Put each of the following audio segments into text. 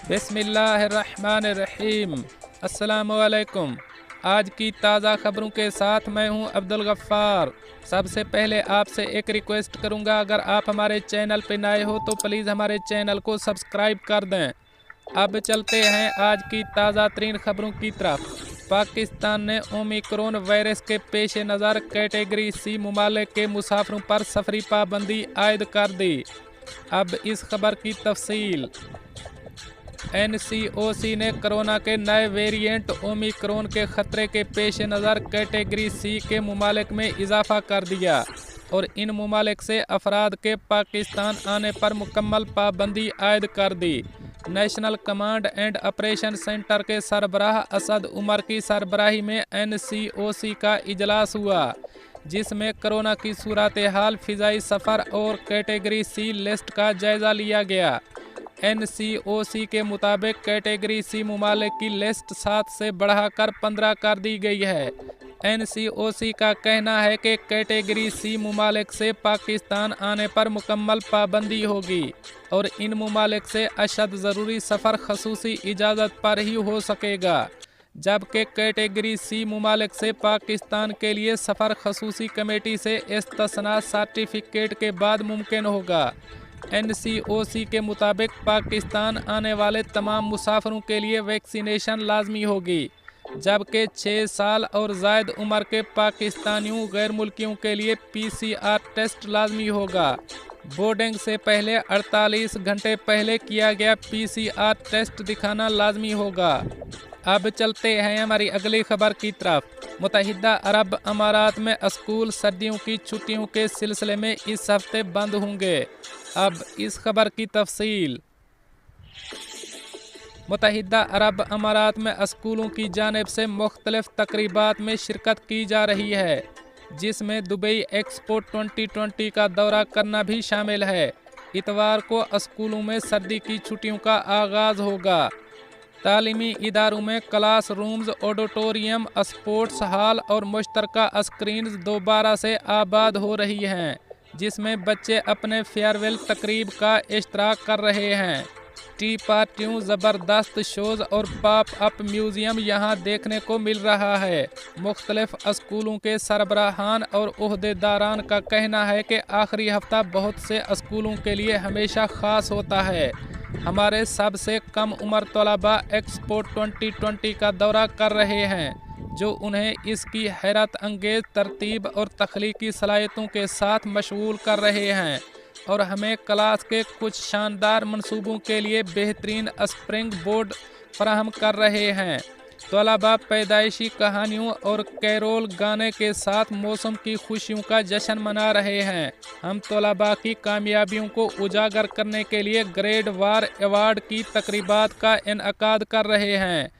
बिस्मिल्लाहिर्रहमानिर्रहीम। अस्सलामुअलैकुम। आज की ताज़ा खबरों के साथ मैं हूं अब्दुल गफ्फार। सबसे पहले आपसे एक रिक्वेस्ट करूंगा, अगर आप हमारे चैनल पर नए हो तो प्लीज़ हमारे चैनल को सब्सक्राइब कर दें। अब चलते हैं आज की ताज़ा तरीन खबरों की तरफ। पाकिस्तान ने ओमिक्रॉन वायरस के पेश नज़र कैटेगरी सी ममालिक के मुसाफिरों पर सफरी पाबंदी आयद कर दी। अब इस खबर की तफसील। NCOC ने कोरोना के नए वेरिएंट ओमिक्रॉन के खतरे के पेश नज़र कैटेगरी सी के ममालिक में इजाफा कर दिया और इन ममालिक से अफराद के पाकिस्तान आने पर मुकम्मल पाबंदी आयद कर दी। National command and operation centre के सरबराह असद उमर की सरबराही में NCOC का इजलास हुआ, जिसमें कोरोना की सूरत हाल, फ़िज़ाई सफ़र और कैटेगरी सी लिस्ट का जायज़ा लिया गया। NCOC के मुताबिक कैटेगरी सी ममालिक की लिस्ट 7 से बढ़ाकर 15 कर दी गई है। NCOC का कहना है कि कैटेगरी सी ममालिक से पाकिस्तान आने पर मुकम्मल पाबंदी होगी और इन ममालिक से अशद ज़रूरी सफ़र खसूसी इजाज़त पर ही हो सकेगा, जबकि कैटेगरी सी ममालिक से पाकिस्तान के लिए सफ़र खसूसी कमेटी से इस्तिस्ना सर्टिफिकेट के बाद मुमकिन होगा। NCOC के मुताबिक पाकिस्तान आने वाले तमाम मुसाफिरों के लिए वैक्सीनेशन लाजमी होगी, जबकि 6 साल और ज़ायद उम्र के पाकिस्तानियों गैर मुल्कियों के लिए PCR टेस्ट लाजमी होगा। बोर्डिंग से पहले 48 घंटे पहले किया गया PCR टेस्ट दिखाना लाजमी होगा। अब चलते हैं हमारी अगली खबर की तरफ। मुत्तहिदा अरब अमारात में स्कूल सर्दियों की छुट्टियों के सिलसिले में इस हफ्ते बंद होंगे। अब इस खबर की तफसील। मुत्तहिदा अरब अमारात में स्कूलों की जानिब से मुख्तलिफ तकरीबात में शिरकत की जा रही है, जिसमें दुबई एक्सपो 2020 का दौरा करना भी शामिल है। इतवार को स्कूलों में सर्दी की छुट्टियों का आगाज़ होगा। तालीमी इदारों में class rooms, auditorium, sports hall और मुश्तरका स्क्रीन्स दोबारा से आबाद हो रही हैं, जिसमें बच्चे अपने फेयरवेल तकरीब का इश्तराक कर रहे हैं। टी पार्टियों, ज़बरदस्त शोज़ और पॉप अप म्यूज़ियम यहाँ देखने को मिल रहा है। मुख्तलिफ स्कूलों के सरबराहान और ओहदेदारान का कहना है कि आखिरी हफ्ता बहुत से स्कूलों के लिए हमेशा ख़ास होता है। हमारे सबसे कम उम्र तलबा एक्सपो 2020 का दौरा कर रहे हैं, जो उन्हें इसकी हैरत अंगेज़ तरतीब और तख्लीकी सलाहियतों के साथ मशगूल कर रहे हैं और हमें क्लास के कुछ शानदार मंसूबों के लिए बेहतरीन स्प्रिंग बोर्ड फराहम कर रहे हैं। तलबा पैदाइशी कहानियों और कैरोल गाने के साथ मौसम की खुशियों का जश्न मना रहे हैं। हम तलबा की कामयाबियों को उजागर करने के लिए ग्रेड वार अवार्ड की तकरीबात का इनअकाद कर रहे हैं।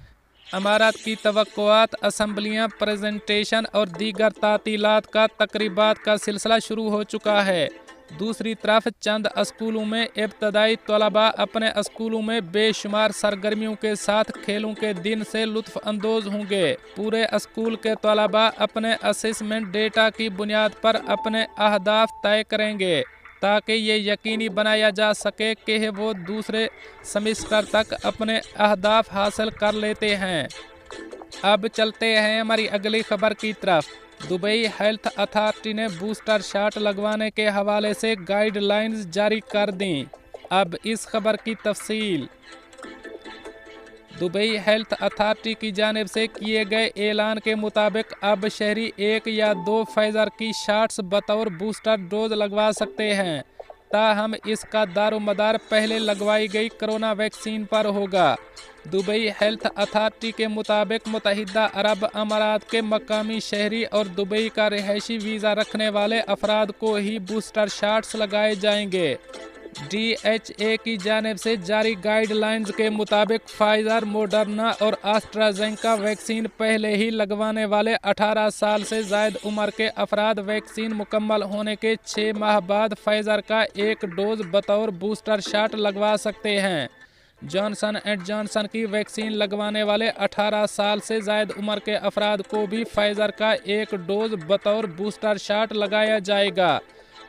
अमारात की तवक्कुआत, असम्बलियाँ, प्रेजेंटेशन और दीगर तातीलात का तकरीबात का सिलसिला शुरू हो चुका है। दूसरी तरफ चंद स्कूलों में इब्तदाई तलबा अपने स्कूलों में बेशुमार सरगर्मियों के साथ खेलों के दिन से लुत्फ़ अंदोज़ होंगे। पूरे स्कूल के तलबा अपने असेसमेंट डेटा की बुनियाद पर अपने अहदाफ तय करेंगे, ताकि ये यकीनी बनाया जा सके कि वो दूसरे सेमेस्टर तक अपने अहदाफ हासिल कर लेते हैं। अब चलते हैं हमारी अगली खबर की तरफ। दुबई हेल्थ अथॉरिटी ने बूस्टर शॉट लगवाने के हवाले से गाइडलाइंस जारी कर दी। अब इस खबर की तफसील। दुबई हेल्थ अथॉरिटी की जानिब से किए गए ऐलान के मुताबिक अब शहरी 1 या 2 फाइज़र की शॉट्स बतौर बूस्टर डोज लगवा सकते हैं, ताहम इसका दारोमदार पहले लगवाई गई कोरोना वैक्सीन पर होगा। दुबई हेल्थ अथॉरिटी के मुताबिक मुत्तहिदा अरब अमारात के मकामी शहरी और दुबई का रिहायशी वीज़ा रखने वाले अफराद को ही बूस्टर शॉट्स लगाए जाएंगे। DHA की जानिब से जारी गाइडलाइंस के मुताबिक फाइज़र, मोडर्ना और एस्ट्राज़ेनेका वैक्सीन पहले ही लगवाने वाले 18 साल से ज़ायद उम्र के अफराद वैक्सीन मुकम्मल होने के 6 माह बाद फाइज़र का एक डोज बतौर बूस्टर शॉट लगवा सकते हैं। जॉनसन एंड जॉनसन की वैक्सीन लगवाने वाले 18 साल से ज़ायद उम्र के अफराद को भी फाइज़र का एक डोज बतौर बूस्टर शॉट लगाया जाएगा।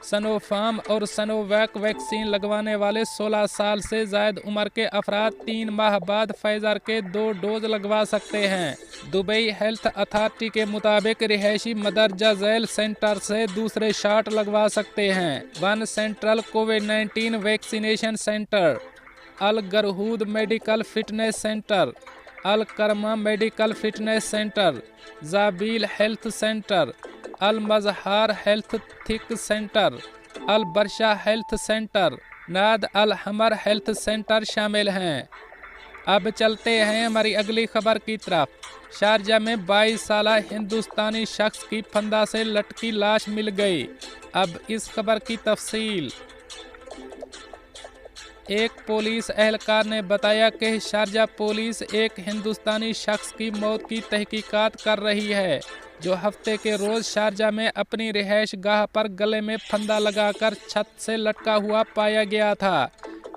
सिनोफार्म और सिनोवैक वैक्सीन लगवाने वाले 16 साल से ज़ायद उम्र के अफराद 3 माह बाद फाइजर के 2 डोज लगवा सकते हैं। दुबई हेल्थ अथॉरिटी के मुताबिक रिहायशी मदरजा झैल सेंटर से दूसरे शॉट लगवा सकते हैं। 1 सेंट्रल कोविड-19 vaccination centre, Al Garhoud medical fitness centre, Al Karama medical fitness centre, Zabeel health centre, Al Mizhar health थिक centre, Al Barsha health centre, Nad Al हमर हेल्थ सेंटर शामिल हैं। अब चलते हैं हमारी अगली खबर की तरफ। शारजा में 22 साल हिंदुस्तानी शख्स की फंदा से लटकी लाश मिल गई। अब इस खबर की तफसील। एक पुलिस एहलकार ने बताया कि शारजा पुलिस एक हिंदुस्तानी शख्स की मौत की तहकीकात कर रही है, जो हफ्ते के रोज़ शारजा में अपनी रिहाइश गाह पर गले में फंदा लगाकर छत से लटका हुआ पाया गया था।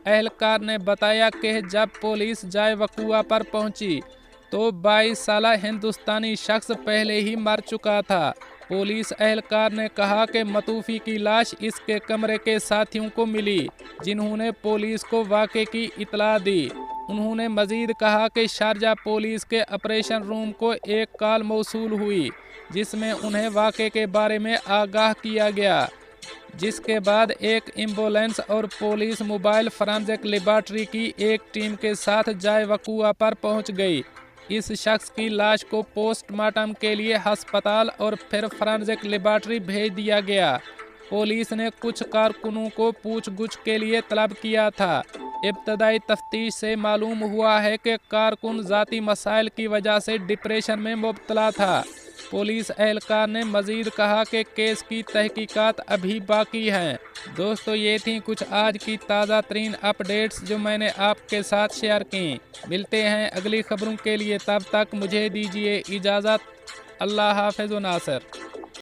एहलकार ने बताया कि जब पुलिस जाए वकुआ पर पहुंची तो 22 साल हिंदुस्तानी शख्स पहले ही मर चुका था। पुलिस एहलकार ने कहा कि मतूफी की लाश इसके कमरे के साथियों को मिली, जिन्होंने पुलिस को वाक़े की इतला दी। उन्होंने मज़ीद कहा कि शारजा पुलिस के ऑपरेशन रूम को एक कॉल मौसूल हुई, जिसमें उन्हें वाक़े के बारे में आगाह किया गया, जिसके बाद एक एम्बुलेंस और पुलिस मोबाइल फॉरेंसिक लेबॉरेटरी की एक टीम के साथ जाए वकुआ पर पहुंच गई। इस शख्स की लाश को पोस्टमार्टम के लिए अस्पताल और फिर फॉरेंसिक लेबॉरेटरी भेज दिया गया। पुलिस ने कुछ कारकुनों को पूछगछ के लिए तलब किया था। इब्तदाई तफ्तीश से मालूम हुआ है कि कारकुन ज़ाती मसाइल की वजह से डिप्रेशन में मुब्तला था। पुलिस एहलकार ने मज़ीद कहा कि केस की तहकीकात अभी बाकी हैं। दोस्तों, ये थी कुछ आज की ताज़ा तरीन अपडेट्स जो मैंने आपके साथ शेयर की। मिलते हैं अगली खबरों के लिए, तब तक मुझे दीजिए इजाज़त। अल्लाह हाफ़िज़ नासिर।